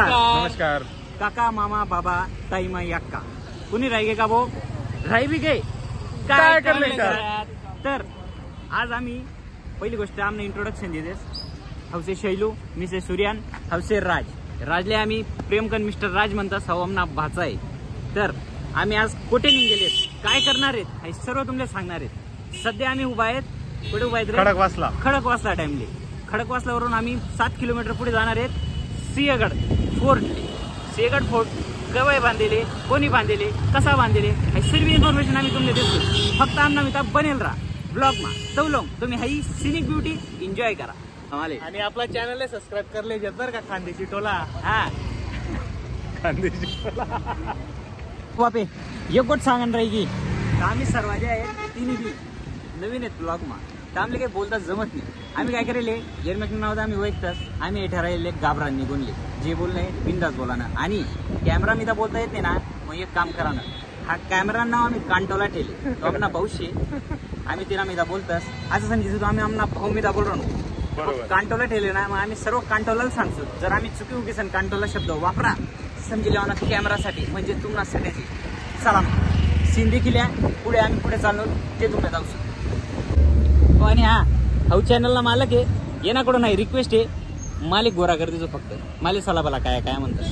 नमस्कार काका मामा बाबा ताई माई अक्का कुणी राही का भाऊ राही बी गे काय करले का? तर आज आम्ही पहिली गोष्ट आमने इंट्रोडक्शन देतेस हौसे शैलू मिसे सूर्यान हौसे राजले आम्ही प्रेमकन मिस्टर राज म्हणतात सवमना भाचा आहे. तर आम्ही आज कोठे निघेलेत काय करणार आहेत हे सर्व तुम्हाला सांगणार आहेत. सध्या आम्ही उभा आहेत कुठे उभा आहेत खडकवासला टाइमले खडकवासलावरून आम्ही 7 किलोमीटर पुढे जाणार आहेत सिंहगड फोर्ट गवय बांधलेले कोणी बांधलेले कसा बांधलेले हे सर्व इन्फॉर्मेशन आम्ही तुम्हाला देतो. फक्त आमना मिता बनेल राहा ब्लॉग मा तवलोंग तुम्ही हाई सिनिक ब्युटी एन्जॉय करा आणि आपला चॅनल सबस्क्राईब करले जर का खानदेशी टोला हा खानदेशी टोला वापे एक गोष्ट सांगण राही की आम्ही सर्व जे आहेत तिन्ही बी नवीन आहेत ब्लॉग मा तर आम्हाला काही बोलता जमत नाही. आम्ही काय करेले एकमेक नाव आम्ही ओळखताच आम्ही ठरायले घाबरा निघूनले जे बोलणे बिंदास बोलानं आणि कॅमेरा मी तर बोलता येत नाही ना मग एक काम करा ना हा कॅमेरा नाव आम्ही कांटोला ठेवले तो आमना भाऊशे आम्ही तिला मी बोलतास असं समजायचं आम्ही आमना भाऊ मी बोल राहतो कांटोला ठेवले ना मग आम्ही सर्व कांटोला सांगतो. जर आम्ही चुकी उगी सन कांटोला शब्द वापरा समजेल कॅमेरासाठी म्हणजे तुम्हाला सगळ्याची चला सीन देखील पुढे आम्ही पुढे चाललो ते तुम्हाला जाऊ शकतो. आणि हा हाऊ चॅनलला मालक आहे येणाकडून नाही रिक्वेस्ट आहे मालिक गोरा कर देतो फक्त मालिक सला बला काय काय म्हणतात.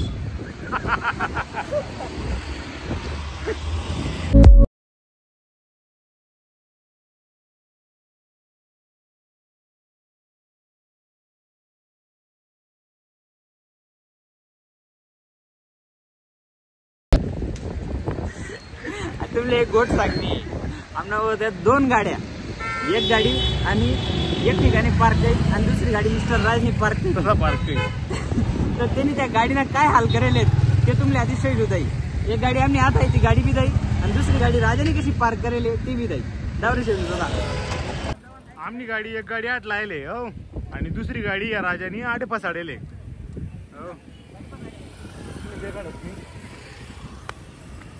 तुमले एक गोष्ट सांगली आमना होत्या 2 गाड्या एक गाडी आणि एक ठिकाणी पार्क आहे आणि दुसरी गाडी मिस्टर राजनी पार्क तर त्यांनी त्या गाडीनं काय हाल करेल ते तुम्हाला आधी शैल होत आहे. एक गाडी आम्ही आत आहे ती गाडी बी जाई आणि दुसरी गाडी राजाने कशी पार्क करेल ती बी जाई डावरी शैल होता. आमनी गाडी एक गाडी आठ लायले हो आणि दुसरी गाडी या राजानी आठ पसाडेले हो.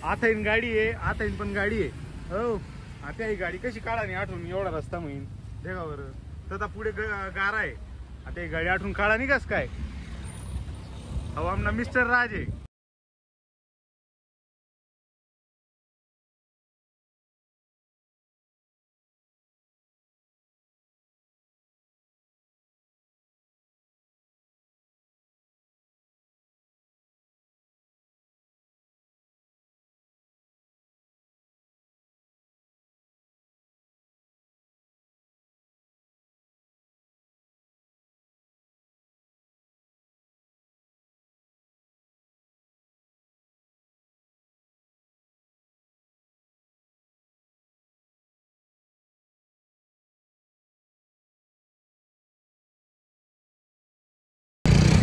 आता इन गाडी आहे आता इन पण गाडी आहे हो. आता ही गाडी कशी काढा नाही आठवून एवढा रस्ता म्हणून देगावर तर पुढे गारा आहे आता ही गाडी आठवून काढा नाही कस काय हो. आमना मिस्टर राज आहे.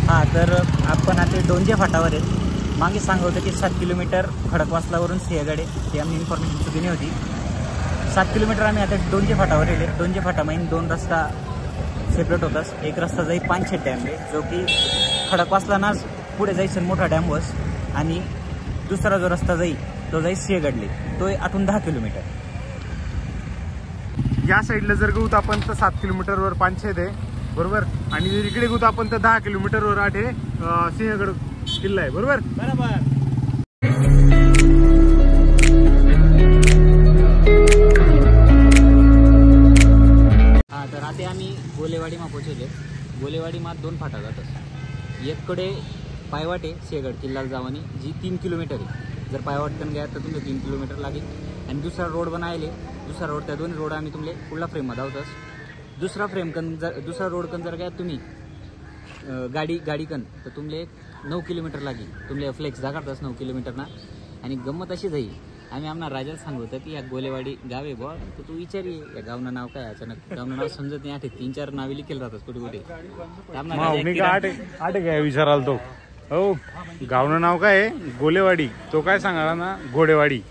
हा तर आपण आता डोंजे फाटावर आहेत. मागे सांगत होतं की 7 किलोमीटर खडकवासलावरून सिंहगड आहे ती आम्ही इन्फॉर्मेशन चुकी नाही होती. 7 किलोमीटर आम्ही आता डोंजे फाटावर येले. डोंजे फाटामाईन 2 रस्ता सेपरेट होताच. एक रस्ता जाई पानशेत डॅम जो की खडकवासला ना पुढे जायचं मोठा डॅम वस आणि दुसरा जो रस्ता जाई तो जाई सिंहगडले तो आठून 10 किलोमीटर. या साईडला जर गहू आपण तर 7 किलोमीटरवर पानशेत आहे बरोबर आणि जर इकडे गहू आपण तर 10 किलोमीटरवर आहे सिंहगड किल्ला आहे बरोबर. हा तर आता आम्ही गोलेवाडीमा पोहोचले. गोलेवाडीमा 2 फाटा जातात. एककडे पायवाट आहे सिंहगड किल्ल्याला जावानी जी 3 किलोमीटर आहे. जर पायवाटकन घ्या तर तुम्ही 3 किलोमीटर लागेल आणि दुसरा रोड बनायले दुसरा रोड त्या 2 रोड आम्ही तुमले पुढला फ्रेममध्ये धावतोस. दुसरा रोड कन जर घ्या तुम्ही गाडी कन तर तुमले 9 किलोमीटर लागेल. तुमले फ्लेक्स दाखवतास 9 किलोमीटर ना. आणि गंमत अशी जाईल आम्ही आम्हाला राजाला सांगू होतं की या गोलेवाडी गाव आहे बॉ तर तू विचारी या गावनं नाव काय अचानक गावनं नाव समजत नाही. 3-4 नावे लिखेल राहतात कुठे कुठे आठ काय विचाराल तो हो. गावनं नाव काय आहे गोलेवाडी तो काय सांगा ना घोडेवाडी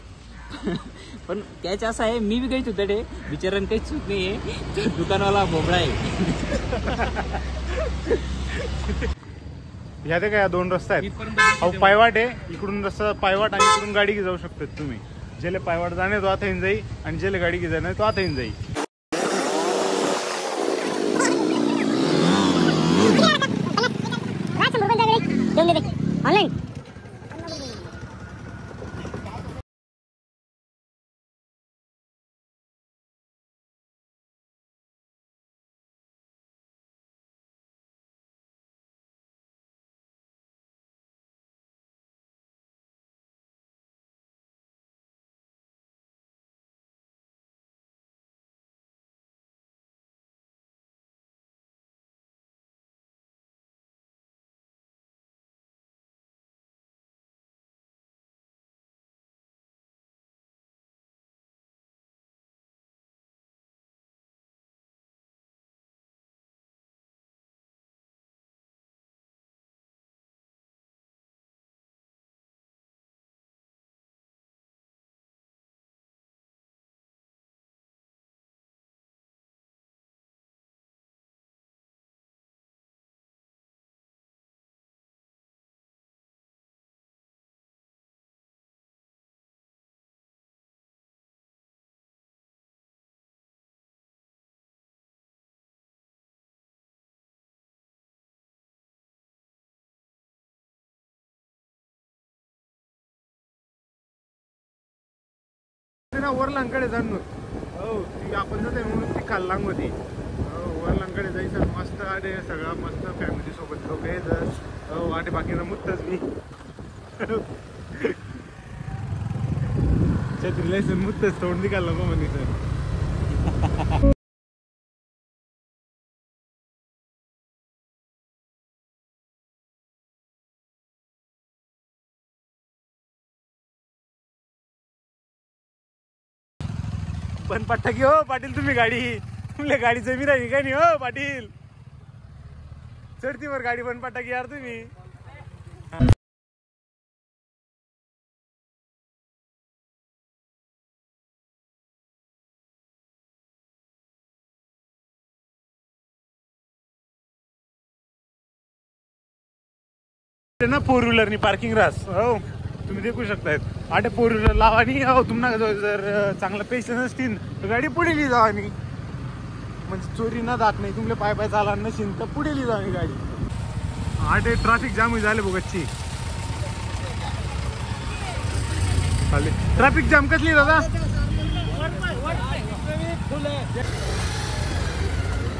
पण त्याच असं आहे मी बी काही तुतडे बिचारांना काही चूक नाही आहे दुकानवाला भोबळा आहे. ह्या ते काय 2 रस्ता आहेत पायवाट आहे इकडून रस्ता पायवाट आणि इकडून गाडी घेऊ जाऊ शकतात तुम्ही. ज्याला पायवाट जाणे तो आता येऊन जाई आणि ज्याला गाडी घे जाणे तो आता येऊन जाई. Don't वरलांकडे जाणं हो ती आपण जाते म्हणून ती खाल्लांमध्ये हो वरलांकडे जायचं मस्त आडे सगळा मस्त फॅमिली सोबत लोक येत हो आटे बाकीचा मुत्तच मी छत्री मुत्तच तोंड निघाल नको म्हणे सर पण पट्टा की हो पाटील तुम्ही गाडी तुमल्या गाडी जमीन आहे का नाही हो पाटील चढती वर गाडी पण पट्टा की यार तुम्ही ना 4 व्हीलर नी पार्किंग रास हो तुम्ही देखू शकताय आटे 4 व्हीलर लावा आणि हो तुम्हाला जर चांगला पैसे नसतील तर गाडी पुढे ली जावा आणि म्हणजे चोरी ना जात नाही तुमले पाय पाय चालणार नसेल तर पुढे ली जावा गाडी आटे ट्रॅफिक जाम झाले बघची ट्रॅफिक जाम कसली दादा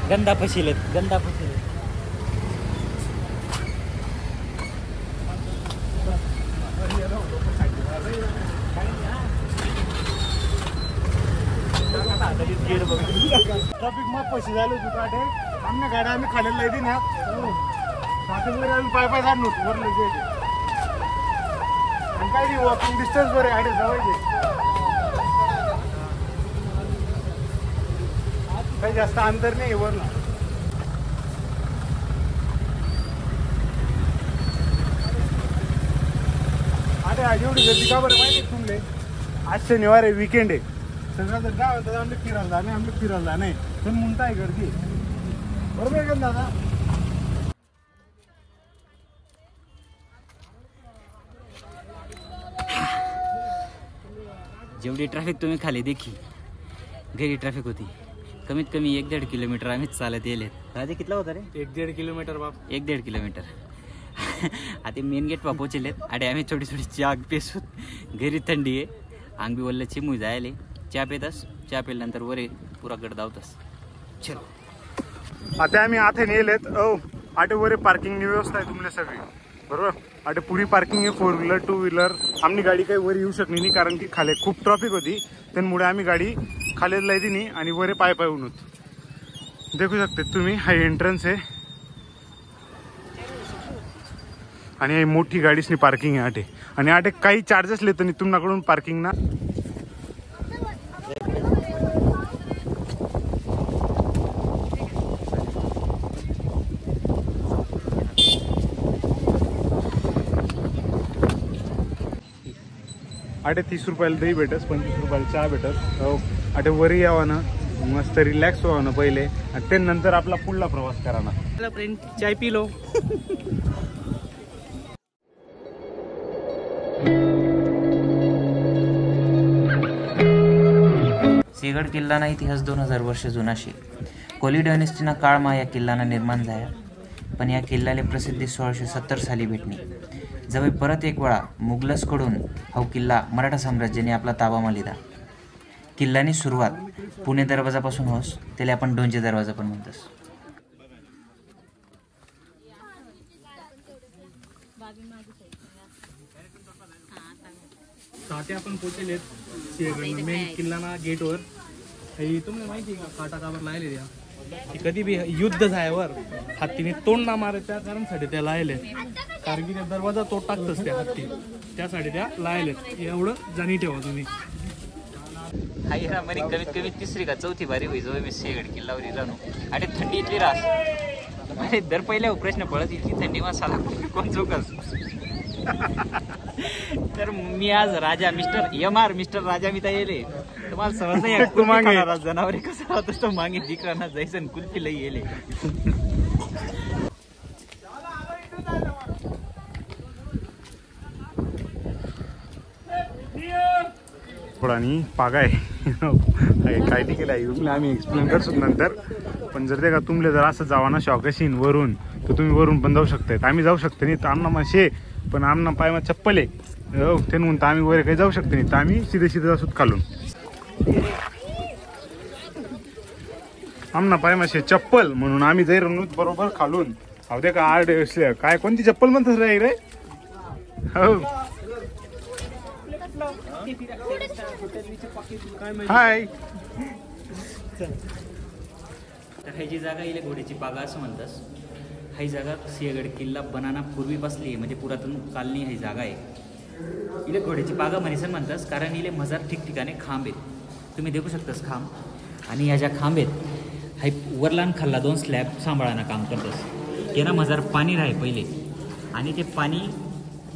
गंदा फशील गंदा फशील ट्रॅफिक मग पैसे झाले होते आटे आमच्या गाड्या आम्ही खाली येते ना आम्ही पाय पाय जाणार नव्हतो वरले आणि काय नाही वॉकिंग डिस्टन्स बरे आटे जवळचे काही जास्त अंतर नाही वरला आटे एवढी गर्दी का बरं माहिती तुमले आज शनिवार आहे वीकेंड आहे सगळं जर काय होतं आम्ही फिरायला जाणे आम्ही फिरायला जाणे पण म्हणता आहे गर्दी बरोबर आहे का दादा जेवढी ट्रॅफिक तुम्ही खाली देखी घरी ट्रॅफिक होती कमीत कमी 1-1.5 किलोमीटर आम्हीच चालत येले राजे कितला होता रे 1-1.5 किलोमीटर बाप 1-1.5 किलोमीटर आता मेन गेट पा पोचलेत आणि आम्ही थोडी थोडी चहा पेसून घरी थंडी आहे अंग बी वल्ल चिमू जायले चहा पेतस चहा पेल्यानंतर वरे पुरा गड धावतस चलो आता आम्ही आथे नेलेत आटे वरे पार्किंगची व्यवस्था आहे तुमल्या सगळी बरोबर आटे पुरी पार्किंग आहे 4 व्हीलर 2 व्हीलर आमची गाडी काही वर येऊ शकली नाही कारण की खाली खूप ट्रॅफिक होती त्यामुळे आम्ही गाडी खाली लायली नाही आणि वरे पाय पाय होत देखू शकते तुम्ही हा एंट्रन्स आहे आणि मोठी गाडीसनी पार्किंग आहे आटे आणि आटे काही चार्जेस लेत नाही तुमच्याकडून पार्किंग ना आटे 30 रुपयाला दही भेटस 25 रुपयाला चहा भेटस आटे वरी यावा ना मस्त रिलॅक्स व्हावं ना पहिले आणि त्यानंतर आपला पुढला प्रवास करा ना फ्रेंड चाय पी लो सिंहगड किल्लाना इतिहास 2000 वर्ष जुना शे कोली डायनेस्टीना काळमा या किल्लाना निर्माण झाला पण या किल्ल्याला प्रसिद्धी 1670 साली भेटली जवळ परत एक वेळा मुघलसकडून हा किल्ला मराठा साम्राज्याने आपला ताबामा लिधा. किल्ल्यानी सुरुवात पुणे दरवाजापासून होस त्याला आपण डोंजे दरवाजा पण म्हणतोस. आता आपण पोचले मेन किल्लाना गेटवर. तुम्हाला माहिती आहे का काटा काबर लायले त्या कधी बी युद्ध झाल्यावर हत्तीने तोंड ना मारे त्या कारणसाठी त्या लायले. कारण की त्या दरवाजा तोड टाकतच त्या हत्ती, त्यासाठी त्या लायले. एवढं जाणी ठेवा तुम्ही. हाय ना म्हणे कमीत कमी 3री का 4थी बारी होई जो मी सिंहगड किल्ल्यावर राहतो आणि थंडी इतली रास म्हणजे दर पहिल्या प्रश्न पडत इतकी थंडी मसाला कोण चौकस. तर मी आज राजा मिस्टर राजा मी तर येले तुम्हाला समज नाही जनावरे कसं राहत तो मागे दिकरांना जायचं कुल्फी लई येले. आणि पागा आहे काय नाही केलं आहे तुम्ही आम्ही एक्सप्लेन करतो नंतर. पण जर ते का तुमले जर असं जावा ना शॉक असेल वरून तर तुम्ही वरून पण जाऊ शकताय. आम्ही जाऊ शकतो नाही तर आमना मासे पण आमना पायमा चप्पल आहे ते म्हणून तर आम्ही वगैरे काही जाऊ शकतो नाही तर आम्ही सीधे असोत खालून. आमना पायमाशे चप्पल म्हणून आम्ही जाई रणूत बरोबर खालून. अहो ते का आड काय कोणती चप्पल म्हणतात रे. हो हाय. तर ही जी जागा इले घोड्याची पागा असं म्हणतात. ही जागा सिंहगड किल्ला बनाना पूर्वी बसली म्हणजे पुरातन कालनी ही जागा आहे. इले घोड्याची पागा म्हणीसन म्हणतात कारण इले मजार ठिकठिकाणी खांब आहेत. तुम्ही देखू शकतास खांब. आणि ह्या ज्या खांब आहेत हाय वरलान खाल्ला 2 स्लॅब सांभाळाना काम करतस. त्यांना मजार पाणी राहे पहिले आणि ते पाणी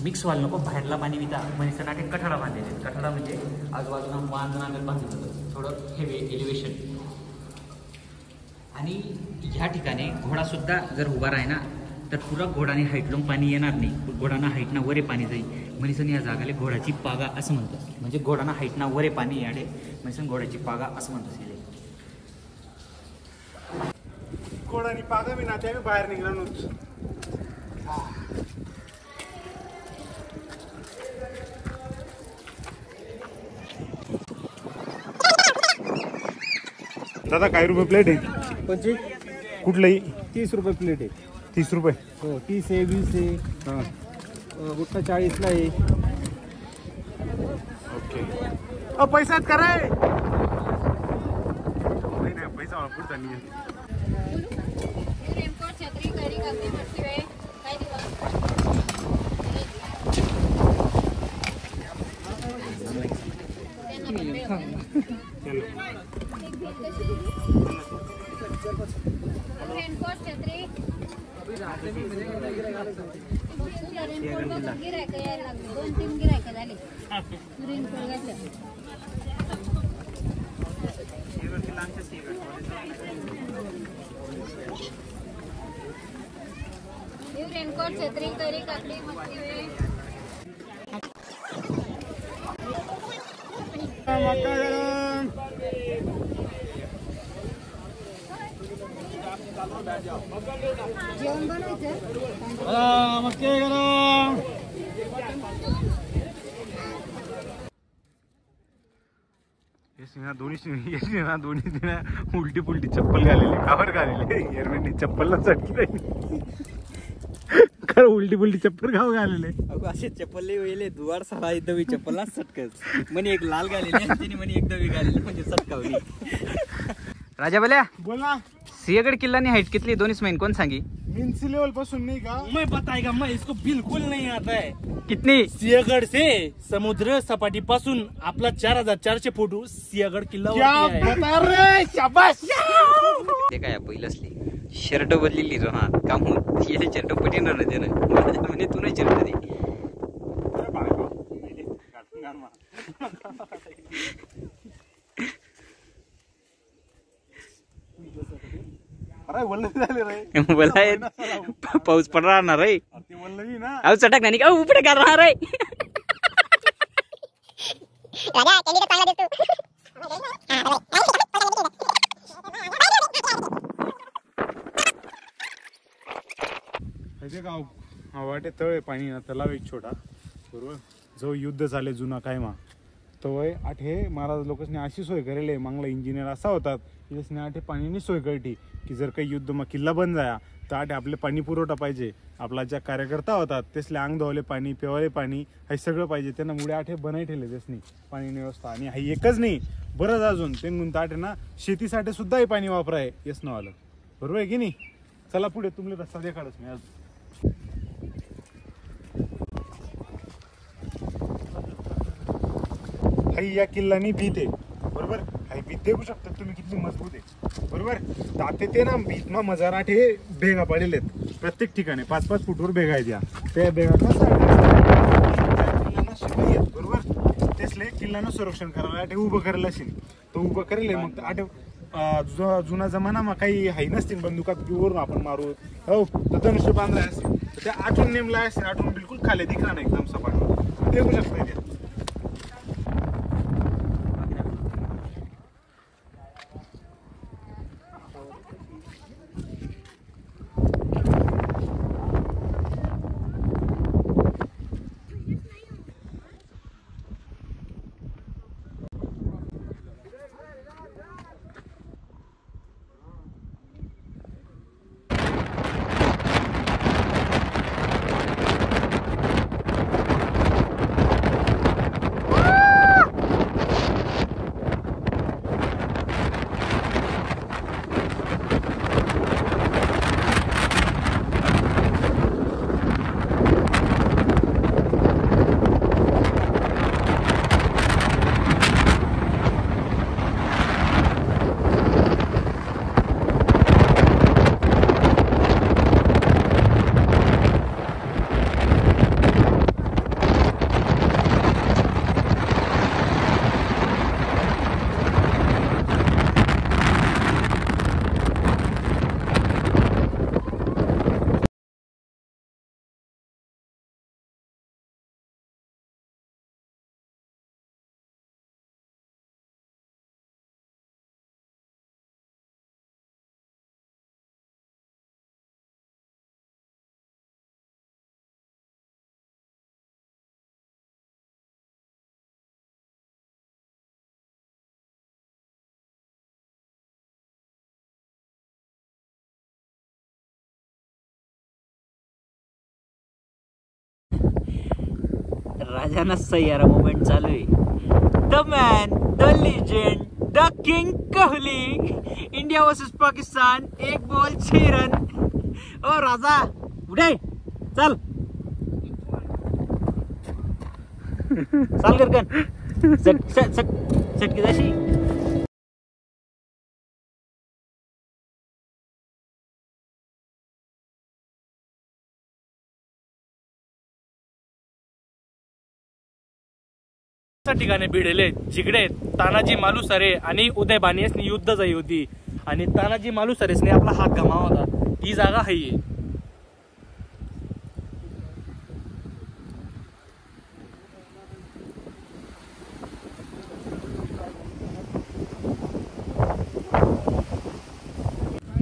मिक्स व्हायला नको बाहेरला पाणी विता म्हणजे नाटे कठाडा बांधलेले. कठाडा म्हणजे आजूबाजूला बांधून बांधलं जातं थोडं हेवी एलिव्हेशन. आणि ह्या ठिकाणी घोडासुद्धा जर उभा राही ना तर पुरा घोडाने हाईटलून पाणी येणार नाही. घोडाना हाईटना वरे पाणी जाईल म्हणून या जागाला घोडाची पागा असं म्हणतात. म्हणजे घोडाना हाईटना वरे पाणी याडे म्हणून घोड्याची पागा असं म्हणतात. घोडानी पागा मी ना त्या बाहेर निघालो. दादा काय रुपये प्लेट आहे? म्हणजे कुठलंही 30 रुपये प्लेट आहे. 30 रुपये. हो 30 आहे 20 आहे. हां गुट्टा 40ला आहे. ओके पैसा आहेत कराय नाही पैसा पुढचा नाही. रेनकोट छत्री करी काकडी मस्ती जेवण बनवायचं. दोन्ही उलटी पुलटी चप्पल घालेली कावर घालेले एअरमॅननी चप्पलला चटकी राहिली. खरं उलटी पुलटी चप्पल गाव घालेले. असे चप्पल वेले दुवार साला एकदम चप्पलला सटकच म्हणे एक लाल घालेली आणि म्हणे एकदम घालेली म्हणजे सटकावली. राजा बोल्या बोल ना. सिंहगड किल्लानी हाईट कितली 2 महिने कोण सांगी? मीन्स लेवल पासून नहीं का मैं बताएगा मैं इसको बिल्कुल नहीं आता है. कितनी? सिंहगड से समुद्र सपाटी पासून आपला 4400 फूट सिंहगड किल्ला बता रे. शाबाश. ते काय पहिलंसली शर्ट बदलेली जो हा काम ये शर्ट पटीनं ना त्यानं म्हणे तू नाही शर्ट दे. अरे वल्लवी झाले रे. बोला पाऊस पड राहणार रे. ती वल्लवी ना. अहो चटक नाही का उपडे कर राहणार रे. राजा कॅन्डिडेट चांगला दिसतो. गाव हा वाटे तळे पाणी ना तलाव एक छोटा बरोबर जो युद्ध झाले जुना कायमा तवय आठे महाराज लोकांनी अशी सोय करेल मागला इंजिनियर असा होतात की त्याने आठे पाणीनी सोय करती की जर काही युद्ध मग किल्ला बंद जाया तर आठे आपले पाणी पुरवठा पाहिजे आपला ज्या कार्यकर्ता होतात तेसले अंग धुवाले पाणी पिवाले पाणी हे सगळं पाहिजे त्यांना मुळे आठे बनाई ठेवले त्यासनी पाणी व्यवस्था आणि हे एकच नाही बरंच अजून ते म्हणून आठे ना शेतीसाठी सुद्धा हे पाणी वापराय येस ना आलं बरोबर आहे की नाही. चला पुढे तुमले रस्ता देखाडच मी आज हाई या किल्लानी भीत आहे बरोबर हाई भीत देखू शकता तुम्ही किती मजबूत आहे बरोबर. ताते ते ना भीतमा मजार आठे भेगा पडेल आहेत प्रत्येक ठिकाणी 5-5 फूटवर भेगा आहेत या त्या भेगा किल्लांना शिपाई आहेत बरोबर तेसले किल्लानं संरक्षण करायला आठे उभं करायला असेल तो उभं करेल मग आठे जुना जमाना मग काही हाई नसतील बंदुका वरून आपण मारू हो तर धनुष्य बांधला असेल तर त्या आठवून नेमला असेल आठवून बिलकुल खाली दिखणार नाही एकदम सपाट देखू शकता ते. राजाना सय्यारा मोमेंट चालू आहे. The man the legend the king Kohli India versus Pakistan 1 ball 6 run. ओ राजा उठे चल चाल करकन चटकी जशी ठिकाणी भिडले जिकडे तानाजी मालुसरे आणि उदय बानियसनी युद्ध झाली होती आणि तानाजी मालुसरेसने आपला हात गमावला होता ती जागा आहे.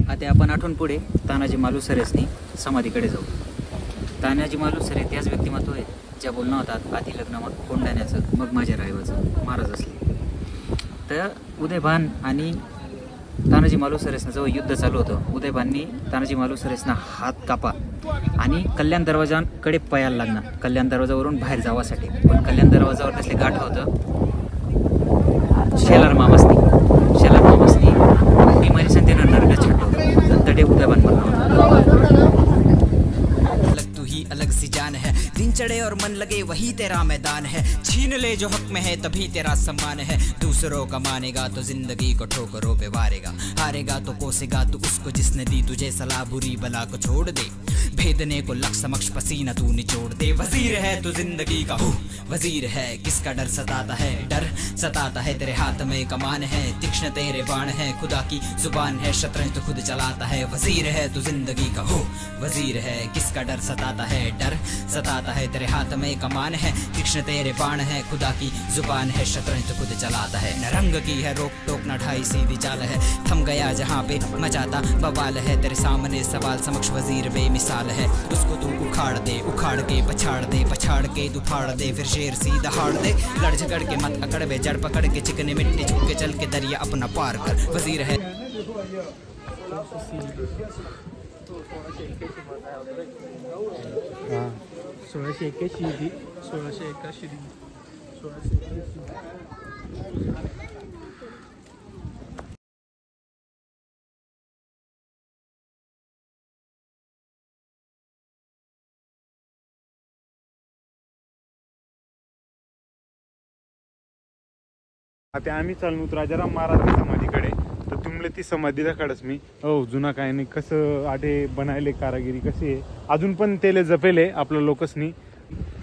आता आपण आठवण पुढे तानाजी मालुसरेसनी समाधीकडे जाऊ. तानाजी मालुसरे त्याच व्यक्तिमत्व आहेत ज्या बोलणं होतात आधी लग्न कोंडाण्याचं मग माझ्या रायवाचं महाराज असले. तर उदयभान आणि तानाजी मालुसरेसनं जेव्हा युद्ध चालू होतं उदयभाननी तानाजी मालुसरेसना हात कापा आणि कल्याण दरवाजाकडे पयाला लागणार कल्याण दरवाजावरून बाहेर जावासाठी. पण कल्याण दरवाजावर त्यासले गाठ होतं शेलार मामासनी बिमारी संतेनं नरक छटलं तडे उदयभान म्हणला अलग सी जान है दिन चढ़े और मन लगे वही तेरा मैदान है छीन ले जो हक में है तभी तेरा सम्मान है दूसरों का मानेगा तो जिंदगी को ठोकरों पे वारेगा हारेगा तो कोसेगा तू उसको जिसने दी तुझे सलाह बुरी बला को छोड़ दे भेदने को लक्ष्य समक्ष पसीना तू निचोड़ दे वजीर है तू जिंदगी का वजीर है किसका डर सताता है तेरे हाथ में कमान है तीक्ष्ण तेरे बाण है खुदा की जुबान है शतरंज तो खुद चलाता है वजीर है तू जिंदगी का वजीर है किसका डर सताता है तेरे हाथ में कमान है, तीक्ष्ण तेरे बाण है, खुदा की जुबान है, शतरंज तो खुद चलाता है, न रंग की है रोक टोक न ढाई सीधी चाल है, थम गया जहाँ पे मचाता बवाल है, तेरे सामने सवाल समक्ष वजीर बेमिसाल है, उसको तू उखाड़ दे, उखाड़ के पछाड़ दे, पछाड़ के तू फाड़ दे, फिर शेर सीधा हाड़ दे, लड़ झगड़ के मत अकड़ बे, जड़ पकड़ के चिकने मिट्टी झुक के चल के दरिया अपना पार कर, वजीर है। हाँ 1681 1681 आता आम्ही चाललो राजाराम महाराज समाधीकडे, तर तुमले ती समाधी दाखडच मी जुना काय नाही कसं आटे बनायले कारागिरी कशी आहे, अजून पण तेले जपेले आपलं लोकसनी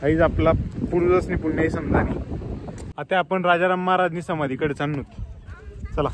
आईज आपला पूर्वजसनी पुण्यही समजानी। आता आपण राजाराम महाराजनी समाधीकडे चाललो, चला।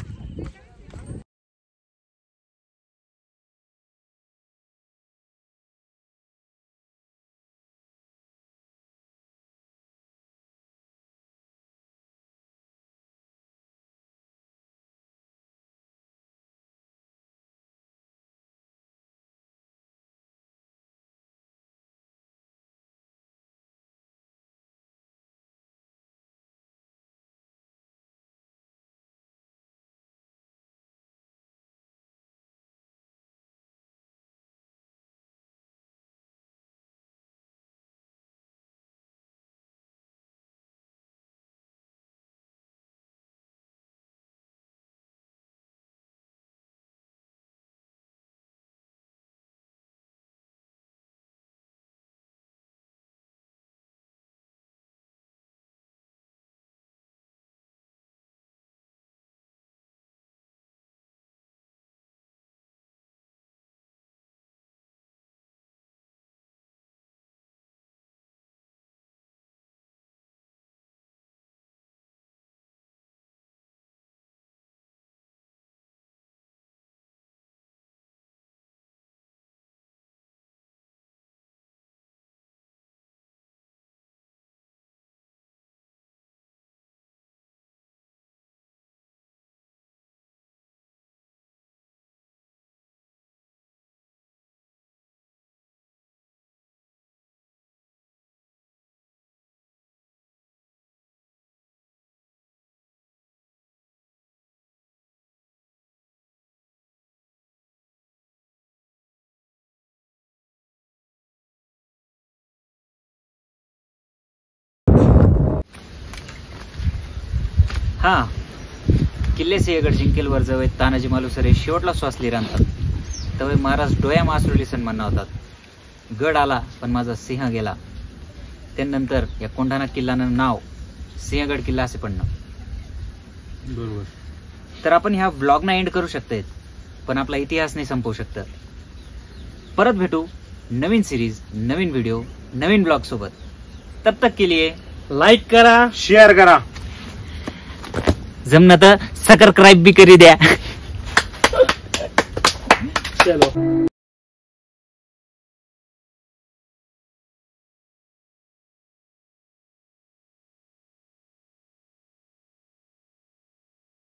हा किल्ले सिंहगड जिंकेलवर जवळ तानाजी मालुसरे शेवटला श्वास लिहिरांतात तेव्हा महाराज डोया मासरुली सन्मान होतात, गड आला पण माझा सिंह गेला, त्यानंतर या कोंढाणा किल्ल्यानं नाव सिंहगड किल्ला असे पडणं बरोबर। तर आपण ह्या व्लॉगना एंड करू शकतोय, पण आपला इतिहास नाही संपवू शकत। परत भेटू नवीन सिरीज, नवीन व्हिडिओ, नवीन ब्लॉग सोबत। तब तक के लिए लाईक करा, शेअर करा, जमना तर सबस्क्राइब भी करी द्या। चलो।